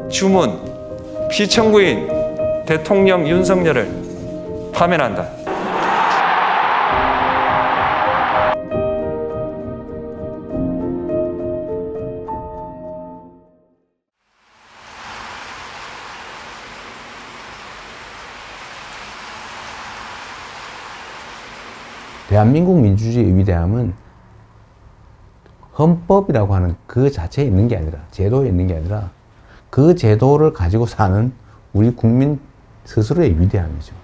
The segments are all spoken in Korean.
주문, 피청구인 대통령 윤석열을 파면한다. 대한민국 민주주의의 위대함은 헌법이라고 하는 그 자체에 있는 게 아니라, 제도에 있는 게 아니라 그 제도를 가지고 사는 우리 국민 스스로의 위대함이죠.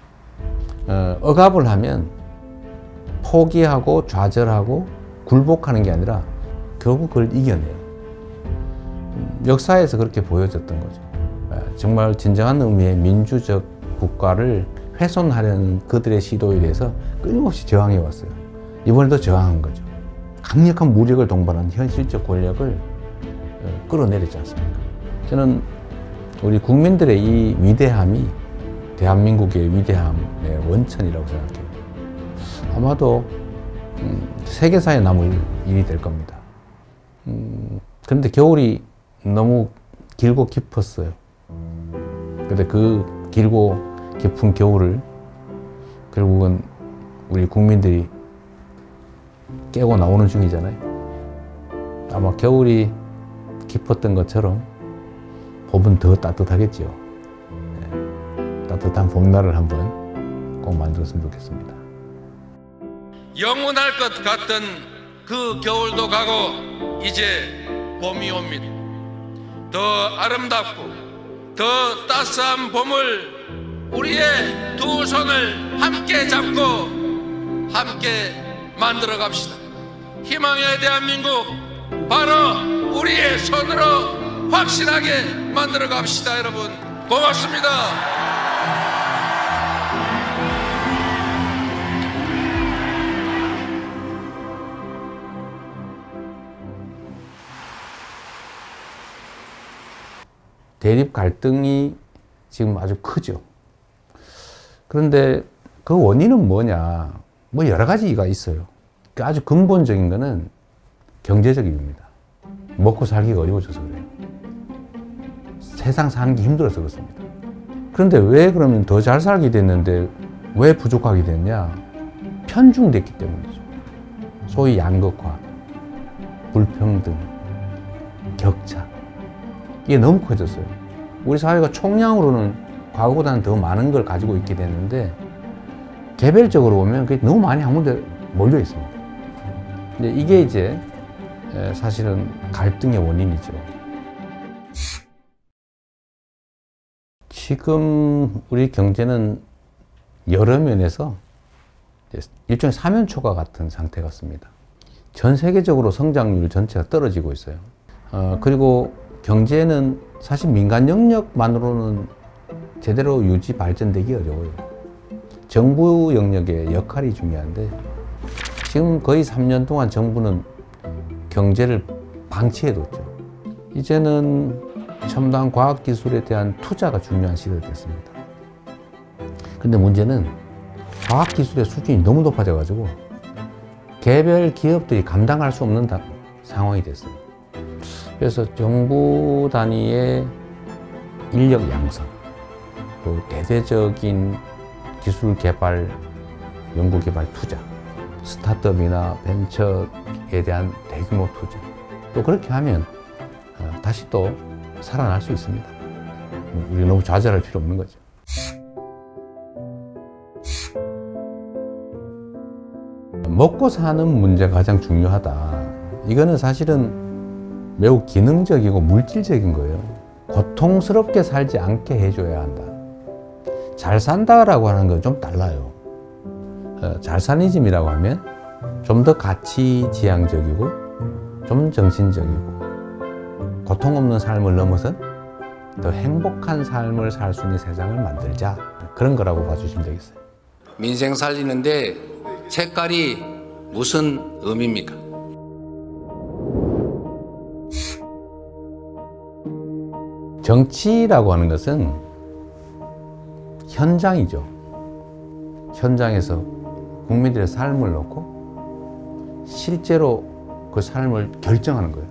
억압을 하면 포기하고 좌절하고 굴복하는 게 아니라 결국 그걸 이겨내요. 역사에서 그렇게 보여졌던 거죠. 정말 진정한 의미의 민주적 국가를 훼손하려는 그들의 시도에 대해서 끊임없이 저항해 왔어요. 이번에도 저항한 거죠. 강력한 무력을 동반한 현실적 권력을 끌어내리지 않습니까? 저는 우리 국민들의 이 위대함이 대한민국의 위대함의 원천이라고 생각해요. 아마도 세계사에 남을 일이 될 겁니다. 그런데 겨울이 너무 길고 깊었어요. 그런데 그 길고 깊은 겨울을 결국은 우리 국민들이 깨고 나오는 중이잖아요. 아마 겨울이 깊었던 것처럼 봄은 더 따뜻하겠죠. 네. 따뜻한 봄날을 한번 꼭 만들었으면 좋겠습니다. 영원할 것 같던 그 겨울도 가고 이제 봄이 옵니다. 더 아름답고 더 따스한 봄을 우리의 두 손을 함께 잡고 함께 만들어 갑시다. 희망의 대한민국 바로 우리의 손으로 확실하게 만들어 갑시다. 여러분 고맙습니다. 대립 갈등이 지금 아주 크죠. 그런데 그 원인은 뭐냐? 뭐 여러 가지가 있어요. 아주 근본적인 거는 경제적 이유입니다. 먹고 살기가 어려워져서 그래요. 세상 사는 게 힘들어서 그렇습니다. 그런데 왜 그러면 더 잘 살게 됐는데 왜 부족하게 됐냐? 편중됐기 때문이죠. 소위 양극화, 불평등, 격차. 이게 너무 커졌어요. 우리 사회가 총량으로는 과거보다는 더 많은 걸 가지고 있게 됐는데 개별적으로 보면 그게 너무 많이 한 군데 몰려 있습니다. 근데 이게 이제 사실은 갈등의 원인이죠. 지금 우리 경제는 여러 면에서 일종의 사면초가 같은 상태 같습니다. 전 세계적으로 성장률 전체가 떨어지고 있어요. 그리고 경제는 사실 민간 영역만으로는 제대로 유지 발전되기 어려워요. 정부 영역의 역할이 중요한데 지금 거의 3년 동안 정부는 경제를 방치해뒀죠. 이제는 첨단 과학기술에 대한 투자가 중요한 시대가 됐습니다. 근데 문제는 과학기술의 수준이 너무 높아져가지고 개별 기업들이 감당할 수 없는 상황이 됐어요. 그래서 정부 단위의 인력 양성, 또 대대적인 기술 개발, 연구 개발 투자, 스타트업이나 벤처에 대한 대규모 투자. 또 그렇게 하면 다시 또 살아날 수 있습니다. 우리 너무 좌절할 필요 없는 거죠. 먹고 사는 문제가 가장 중요하다. 이거는 사실은 매우 기능적이고 물질적인 거예요. 고통스럽게 살지 않게 해줘야 한다. 잘 산다라고 하는 건 좀 달라요. 잘사니즘이라고 하면 좀 더 가치지향적이고 좀 정신적이고 고통 없는 삶을 넘어선 더 행복한 삶을 살 수 있는 세상을 만들자. 그런 거라고 봐주시면 되겠어요. 민생 살리는데 색깔이 무슨 의미입니까? 정치라고 하는 것은 현장이죠. 현장에서 국민들의 삶을 놓고 실제로 그 삶을 결정하는 거예요.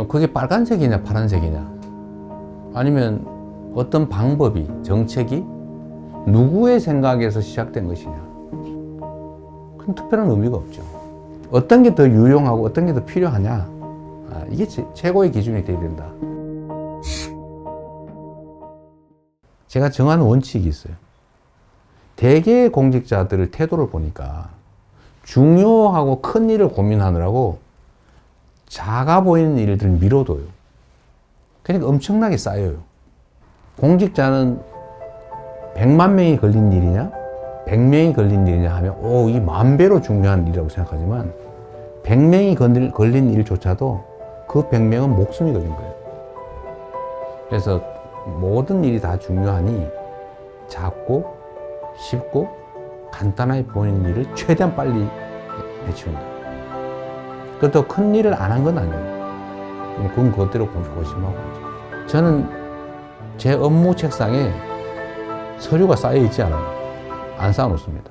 그게 빨간색이냐 파란색이냐 아니면 어떤 방법이, 정책이 누구의 생각에서 시작된 것이냐. 그럼 특별한 의미가 없죠. 어떤 게 더 유용하고 어떤 게 더 필요하냐. 이게 최고의 기준이 되어야 된다. 제가 정한 원칙이 있어요. 대개의 공직자들의 태도를 보니까 중요하고 큰 일을 고민하느라고 작아 보이는 일들을 미뤄둬요. 그러니까 엄청나게 쌓여요. 공직자는 100만 명이 걸린 일이냐 100명이 걸린 일이냐 하면 이 10,000배로 중요한 일이라고 생각하지만 100명이 걸린 일조차도 그 100명은 목숨이 걸린 거예요. 그래서 모든 일이 다 중요하니 작고 쉽고 간단하게 보이는 일을 최대한 빨리 해치운다. 그것도 큰 일을 안 한 건 아니에요. 그건 그것대로 고심하고 하죠. 저는 제 업무 책상에 서류가 쌓여 있지 않아요. 안 쌓아놓습니다.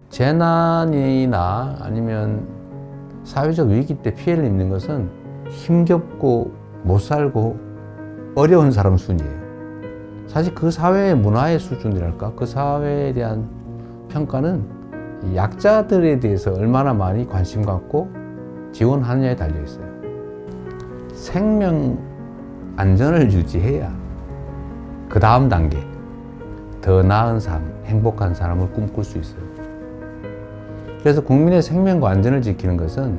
재난이나 아니면 사회적 위기 때 피해를 입는 것은 힘겹고 못 살고 어려운 사람 순이에요. 사실 그 사회의 문화의 수준이랄까, 그 사회에 대한 평가는 약자들에 대해서 얼마나 많이 관심 갖고 지원하느냐에 달려 있어요. 생명 안전을 유지해야 그 다음 단계, 더 나은 삶, 행복한 삶을 꿈꿀 수 있어요. 그래서 국민의 생명과 안전을 지키는 것은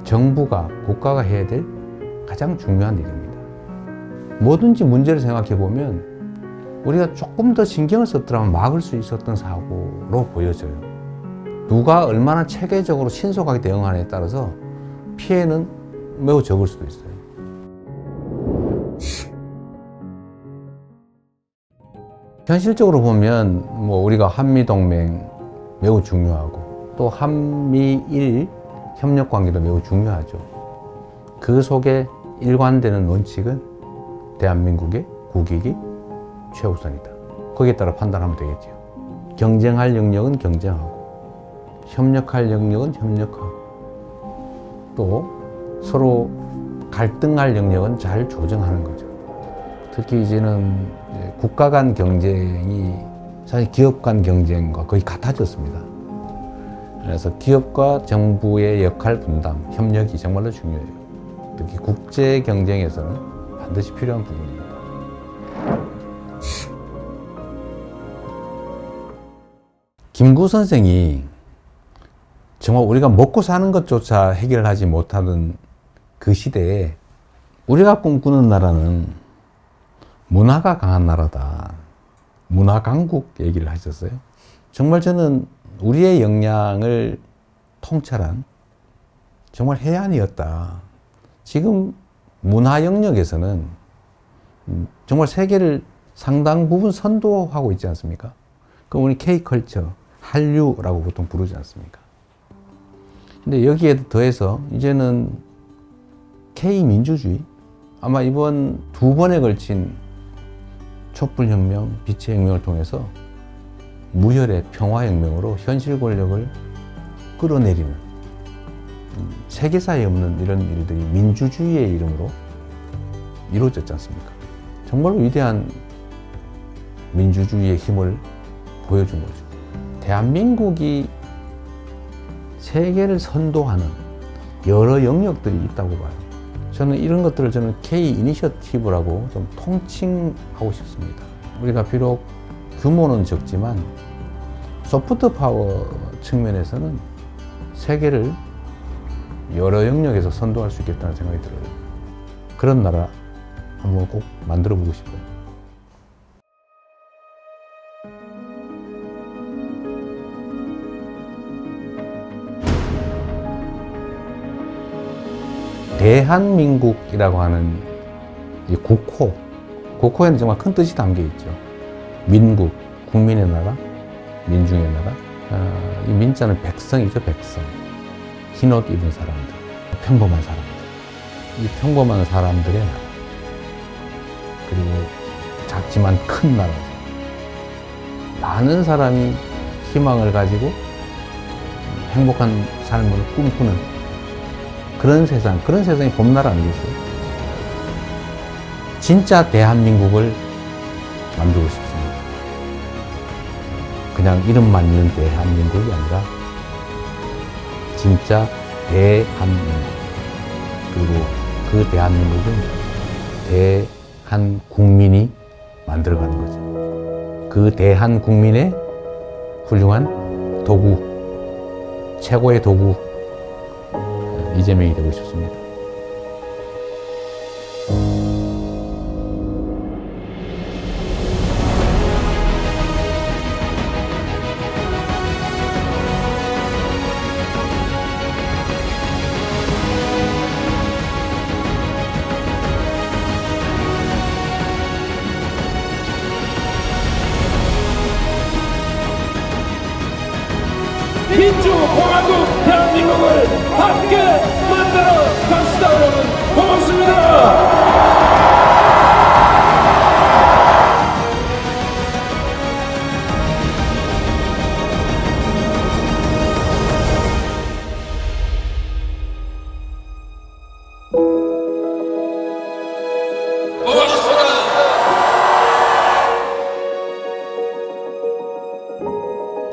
정부가, 국가가 해야 될 가장 중요한 일입니다. 뭐든지 문제를 생각해 보면 우리가 조금 더 신경을 썼더라면 막을 수 있었던 사고로 보여져요. 누가 얼마나 체계적으로 신속하게 대응하느냐에 따라서 피해는 매우 적을 수도 있어요. 현실적으로 보면 우리가 한미동맹 매우 중요하고 또 한미일 협력관계도 매우 중요하죠. 그 속에 일관되는 원칙은 대한민국의 국익이 최우선이다. 거기에 따라 판단하면 되겠죠. 경쟁할 영역은 경쟁하고 협력할 영역은 협력하고 또 서로 갈등할 영역은 잘 조정하는 거죠. 특히 이제는 국가 간 경쟁이 사실 기업 간 경쟁과 거의 같아졌습니다. 그래서 기업과 정부의 역할 분담, 협력이 정말로 중요해요. 특히 국제 경쟁에서는 반드시 필요한 부분입니다. 김구 선생이 정말 우리가 먹고 사는 것조차 해결하지 못하는 그 시대에 우리가 꿈꾸는 나라는 문화가 강한 나라다. 문화 강국 얘기를 하셨어요. 정말 저는 우리의 역량을 통찰한 정말 해안이었다. 지금 문화 영역에서는 정말 세계를 상당 부분 선도하고 있지 않습니까? 그럼 우리 K컬처, 한류라고 보통 부르지 않습니까? 근데 여기에 더해서 이제는 K민주주의, 아마 이번 2번에 걸친 촛불혁명, 빛의 혁명을 통해서 무혈의 평화혁명으로 현실 권력을 끌어내리는 세계사에 없는 이런 일들이 민주주의의 이름으로 이루어졌지 않습니까? 정말로 위대한 민주주의의 힘을 보여준 거죠. 대한민국이 세계를 선도하는 여러 영역들이 있다고 봐요. 저는 이런 것들을 K 이니셔티브라고 좀 통칭하고 싶습니다. 우리가 비록 규모는 적지만 소프트 파워 측면에서는 세계를 여러 영역에서 선도할 수 있겠다는 생각이 들어요. 그런 나라 한번 꼭 만들어 보고 싶어요. 대한민국이라고 하는 이 국호, 국호에는 정말 큰 뜻이 담겨 있죠. 민국, 국민의 나라, 민중의 나라. 이 민자는 백성이죠, 백성. 흰옷 입은 사람들, 평범한 사람들. 이 평범한 사람들의 나라. 그리고 작지만 큰 나라죠. 많은 사람이 희망을 가지고 행복한 삶을 꿈꾸는 그런 세상이 봄나라 아니겠어요? 진짜 대한민국을 만들고 싶습니다. 그냥 이름만 있는 대한민국이 아니라 진짜 대한민국. 그리고 그 대한민국은 대한국민이 만들어가는 거죠. 그 대한국민의 훌륭한 도구, 최고의 도구, 이재명이 되고 싶습니다. 민주공화국 대한민국을 함께 만들어 갑시다. 여러분 고맙습니다.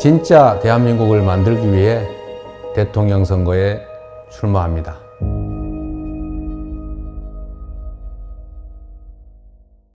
진짜 대한민국을 만들기 위해 대통령 선거에 출마합니다.